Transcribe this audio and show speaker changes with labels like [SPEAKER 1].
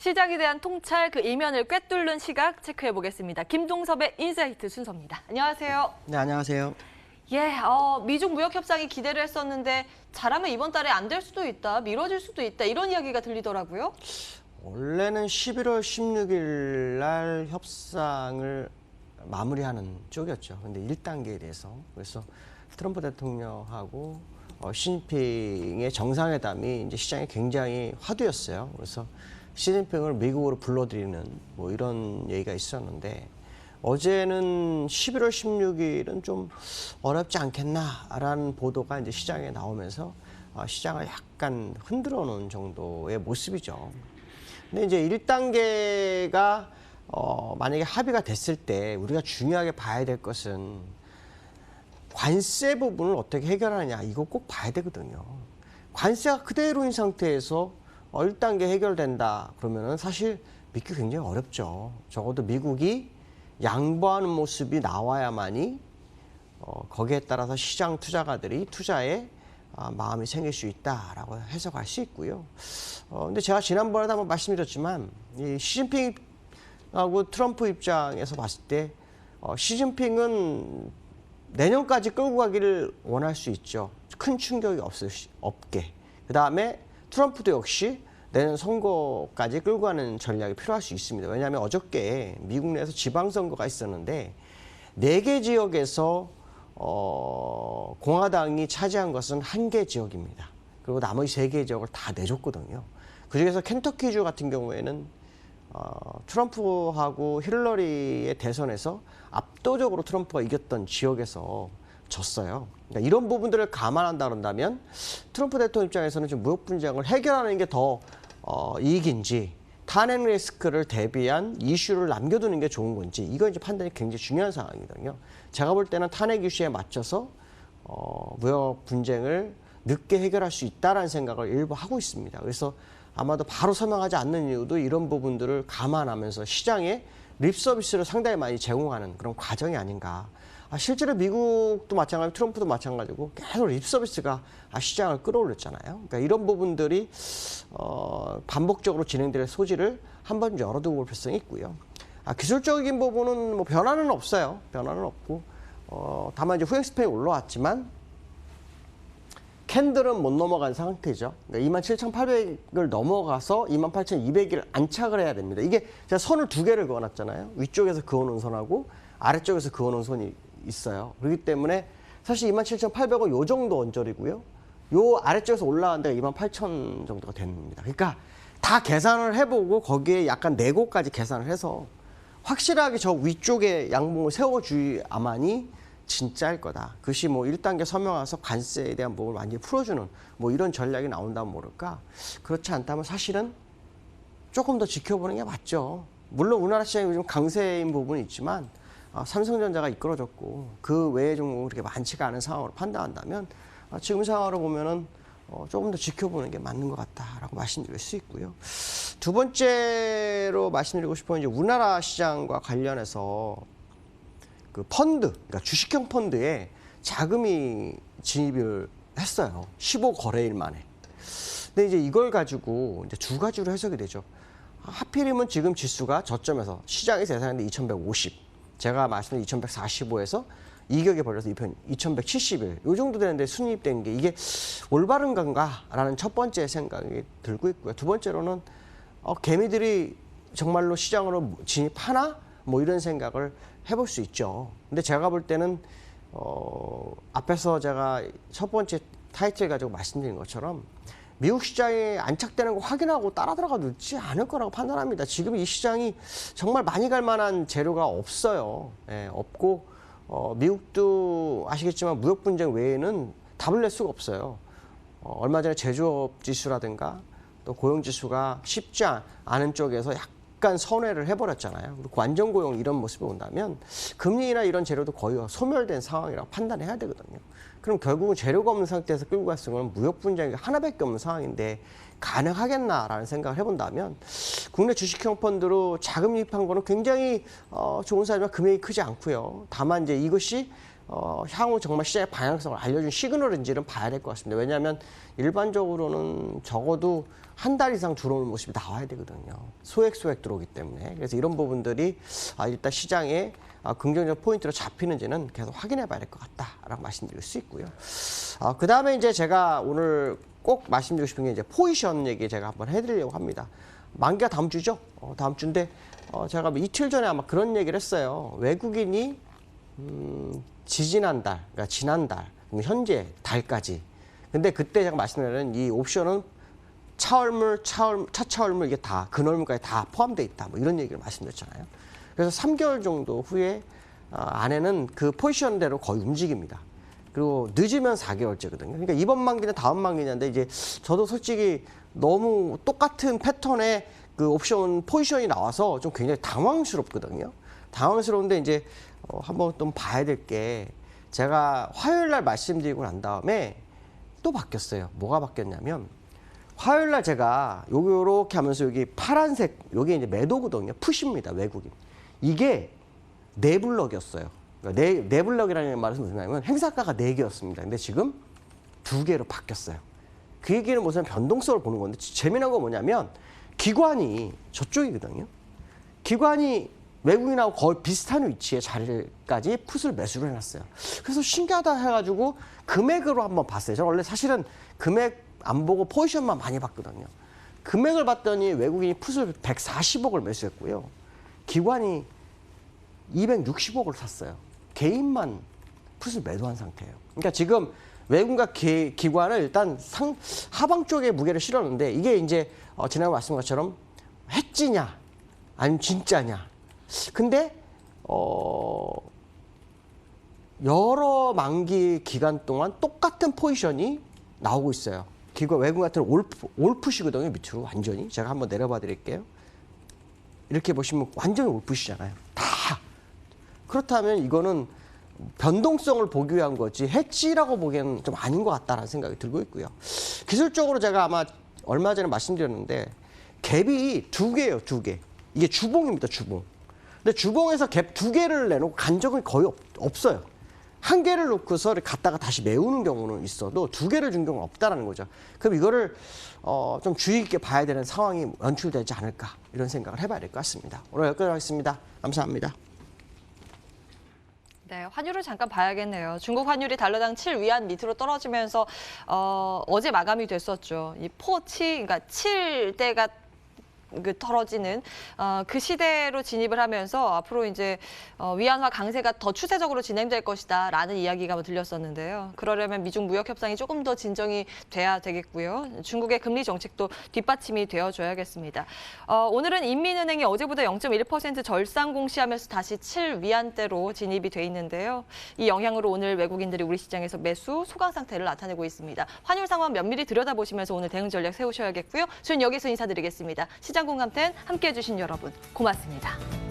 [SPEAKER 1] 시장에 대한 통찰, 그 이면을 꿰뚫는 시각 체크해 보겠습니다. 김동섭의 인사이트 순서입니다. 안녕하세요.
[SPEAKER 2] 네, 안녕하세요.
[SPEAKER 1] 예, 미중 무역 협상이 기대를 했었는데 잘하면 이번 달에 안 될 수도 있다, 미뤄질 수도 있다 이런 이야기가 들리더라고요.
[SPEAKER 2] 원래는 11월 16일 날 협상을 마무리하는 쪽이었죠. 근데 1단계에 대해서 그래서 트럼프 대통령하고 시진핑의 정상회담이 이제 시장에 굉장히 화두였어요. 그래서 시진핑을 미국으로 불러들이는 뭐 이런 얘기가 있었는데 어제는 11월 16일은 좀 어렵지 않겠나라는 보도가 이제 시장에 나오면서 시장을 약간 흔들어 놓은 정도의 모습이죠. 근데 이제 1단계가 만약에 합의가 됐을 때 우리가 중요하게 봐야 될 것은 관세 부분을 어떻게 해결하느냐 이거 꼭 봐야 되거든요. 관세가 그대로인 상태에서 1단계 해결된다 그러면은 사실 믿기 굉장히 어렵죠. 적어도 미국이 양보하는 모습이 나와야만이 거기에 따라서 시장 투자가들이 투자에 마음이 생길 수 있다라고 해석할 수 있고요. 근데 제가 지난번에도 한번 말씀드렸지만 이 시진핑하고 트럼프 입장에서 봤을 때 시진핑은 내년까지 끌고 가기를 원할 수 있죠. 큰 충격이 없게. 그다음에 트럼프도 역시 내년 선거까지 끌고 가는 전략이 필요할 수 있습니다. 왜냐하면 어저께 미국 내에서 지방선거가 있었는데 4개 지역에서 공화당이 차지한 것은 1개 지역입니다. 그리고 나머지 3개 지역을 다 내줬거든요. 그중에서 켄터키주 같은 경우에는 트럼프하고 힐러리의 대선에서 압도적으로 트럼프가 이겼던 지역에서 졌어요. 그러니까 이런 부분들을 감안한다 그런다면 트럼프 대통령 입장에서는 좀 무역 분쟁을 해결하는 게 더 이익인지 탄핵 리스크를 대비한 이슈를 남겨두는 게 좋은 건지 이거 이제 판단이 굉장히 중요한 상황이거든요. 제가 볼 때는 탄핵 이슈에 맞춰서 무역 분쟁을 늦게 해결할 수 있다라는 생각을 일부 하고 있습니다. 그래서 아마도 바로 서명하지 않는 이유도 이런 부분들을 감안하면서 시장에 립 서비스를 상당히 많이 제공하는 그런 과정이 아닌가. 실제로 미국도 마찬가지고 트럼프도 마찬가지고 계속 립 서비스가 시장을 끌어올렸잖아요. 그러니까 이런 부분들이 반복적으로 진행될 소지를 한번 열어두고 볼 필요성이 있고요. 기술적인 부분은 뭐 변화는 없어요. 변화는 없고 다만 이제 후행 스펙이 올라왔지만 캔들은 못 넘어간 상태죠. 그러니까 27,800을 넘어가서 28,200을 안착을 해야 됩니다. 이게 제가 선을 2개를 그어놨잖아요. 위쪽에서 그어놓은 선하고 아래쪽에서 그어놓은 선이 있어요. 그렇기 때문에 사실 27,800은 요 정도 언저리고요. 요 아래쪽에서 올라간 데가 28,000 정도가 됩니다. 그러니까 다 계산을 해보고 거기에 약간 내고까지 계산을 해서 확실하게 저 위쪽에 양봉을 세워줘야만이 진짜일 거다. 그것이 뭐 1단계 서명해서 관세에 대한 부분을 완전히 풀어주는 뭐 이런 전략이 나온다면 모를까. 그렇지 않다면 사실은 조금 더 지켜보는 게 맞죠. 물론 우리나라 시장이 요즘 강세인 부분이 있지만 삼성전자가 이끌어줬고 그 외의 종목은 그렇게 많지가 않은 상황으로 판단한다면 지금 상황으로 보면은 조금 더 지켜보는 게 맞는 것 같다라고 말씀드릴 수 있고요. 두 번째로 말씀드리고 싶은 이제 우리나라 시장과 관련해서 그 펀드, 그러니까 주식형 펀드에 자금이 진입을 했어요. 15거래일 만에. 근데 이제 이걸 가지고 이제 두 가지로 해석이 되죠. 하필이면 지금 지수가 저점에서 시장에서 예상했는데 2150. 제가 말씀드린 2145에서 이격에 벌려서 2171. 이 정도 되는데 순입된 게 이게 올바른 건가라는 첫 번째 생각이 들고 있고요. 두 번째로는 개미들이 정말로 시장으로 진입하나? 뭐 이런 생각을 해볼 수 있죠. 근데 제가 볼 때는 앞에서 제가 첫 번째 타이틀 가지고 말씀드린 것처럼 미국 시장에 안착되는 거 확인하고 따라 들어가 늦지 않을 거라고 판단합니다. 지금 이 시장이 정말 많이 갈 만한 재료가 없어요. 없고 미국도 아시겠지만 무역 분쟁 외에는 답을 낼 수가 없어요. 얼마 전에 제조업 지수라든가 또 고용 지수가 쉽지 않은 쪽에서 약간 선회를 해버렸잖아요. 그리고 완전 고용 이런 모습이 온다면 금리나 이런 재료도 거의 소멸된 상황이라고 판단해야 되거든요. 그럼 결국은 재료가 없는 상태에서 끌고 갔을 건 무역 분쟁이 하나밖에 없는 상황인데 가능하겠나라는 생각을 해본다면 국내 주식형 펀드로 자금 유입한 거는 굉장히 좋은 사이지만 금액이 크지 않고요. 다만 이제 이것이 향후 정말 시장의 방향성을 알려준 시그널인지는 봐야 될 것 같습니다. 왜냐하면 일반적으로는 적어도 한 달 이상 들어오는 모습이 나와야 되거든요. 소액 들어오기 때문에. 그래서 이런 부분들이 일단 시장에 긍정적 포인트로 잡히는지는 계속 확인해 봐야 될 것 같다라고 말씀드릴 수 있고요. 그 다음에 이제 제가 오늘 꼭 말씀드리고 싶은 게 이제 포지션 얘기 제가 한번 해드리려고 합니다. 만기가 다음 주죠? 다음 주인데 제가 이틀 전에 아마 그런 얘기를 했어요. 외국인이 지지난달, 그러니까 지난달, 현재 달까지. 근데 그때 제가 말씀드린 이 옵션은 차월물, 차차월물 이게 다 근월물까지 다 포함되어 있다. 뭐 이런 얘기를 말씀드렸잖아요. 그래서 3개월 정도 후에 안에는 그 포지션대로 거의 움직입니다. 그리고 늦으면 4개월째거든요. 그러니까 이번 만기는 다음 만기냐인데 이제 저도 솔직히 너무 똑같은 패턴의 그 옵션 포지션이 나와서 좀 굉장히 당황스럽거든요. 당황스러운데 이제 한번 좀 봐야 될 게 제가 화요일 날 말씀드리고 난 다음에 또 바뀌었어요. 뭐가 바뀌었냐면 화요일 날 제가 요렇게 하면서 여기 파란색 요게 이제 매도거든요. 푸시입니다. 외국인. 이게 네블럭이었어요. 그러니까 네블럭이라는 말은 뭐냐면 행사가가 4개였습니다. 근데 지금 2개로 바뀌었어요. 그 얘기는 무슨 변동성을 보는 건데 재미난 건 뭐냐면 기관이 저쪽이거든요. 기관이 외국인하고 거의 비슷한 위치에 자리까지 풋을 매수를 해놨어요. 그래서 신기하다 해가지고 금액으로 한번 봤어요. 저는 원래 사실은 금액 안 보고 포지션만 많이 봤거든요. 금액을 봤더니 외국인이 풋을 140억을 매수했고요. 기관이 260억을 샀어요. 개인만 풋을 매도한 상태예요. 그러니까 지금 외국인과 기관은 일단 하방 쪽에 무게를 실었는데 이게 이제 지난번에 말씀한 것처럼 해지냐 아니면 진짜냐. 근데 여러 만기 기간 동안 똑같은 포지션이 나오고 있어요. 외국 같은 올풋이거든요. 밑으로 완전히. 제가 한번 내려봐 드릴게요. 이렇게 보시면 완전히 올풋이잖아요. 다. 그렇다면 이거는 변동성을 보기 위한 거지 해지라고 보기에는 좀 아닌 것 같다라는 생각이 들고 있고요. 기술적으로 제가 아마 얼마 전에 말씀드렸는데 갭이 2개예요. 2개. 이게 주봉입니다. 주봉. 근데 주봉에서 갭 2개를 내놓고 간 적은 거의 없어요. 1개를 놓고서 갖다가 다시 메우는 경우는 있어도 2개를 준 경우는 없다라는 거죠. 그럼 이거를 좀 주의 깊게 봐야 되는 상황이 연출되지 않을까 이런 생각을 해봐야 될 것 같습니다. 오늘 여기까지 하겠습니다. 감사합니다.
[SPEAKER 1] 네, 환율을 잠깐 봐야겠네요. 중국 환율이 달러당 7위안 밑으로 떨어지면서 어제 마감이 됐었죠. 이 포치, 그러니까 7대가 털어지는 그 시대로 진입을 하면서 앞으로 이제 위안화 강세가 더 추세적으로 진행될 것이다라는 이야기가 들렸었는데요. 그러려면 미중 무역 협상이 조금 더 진정이 돼야 되겠고요. 중국의 금리 정책도 뒷받침이 되어줘야겠습니다. 오늘은 인민은행이 어제보다 0.1% 절상 공시하면서 다시 7위안대로 진입이 돼 있는데요. 이 영향으로 오늘 외국인들이 우리 시장에서 매수 소강 상태를 나타내고 있습니다. 환율 상황 면밀히 들여다보시면서 오늘 대응 전략 세우셔야겠고요. 저는 여기서 인사드리겠습니다. 시장 공감텐 함께해 주신 여러분 고맙습니다.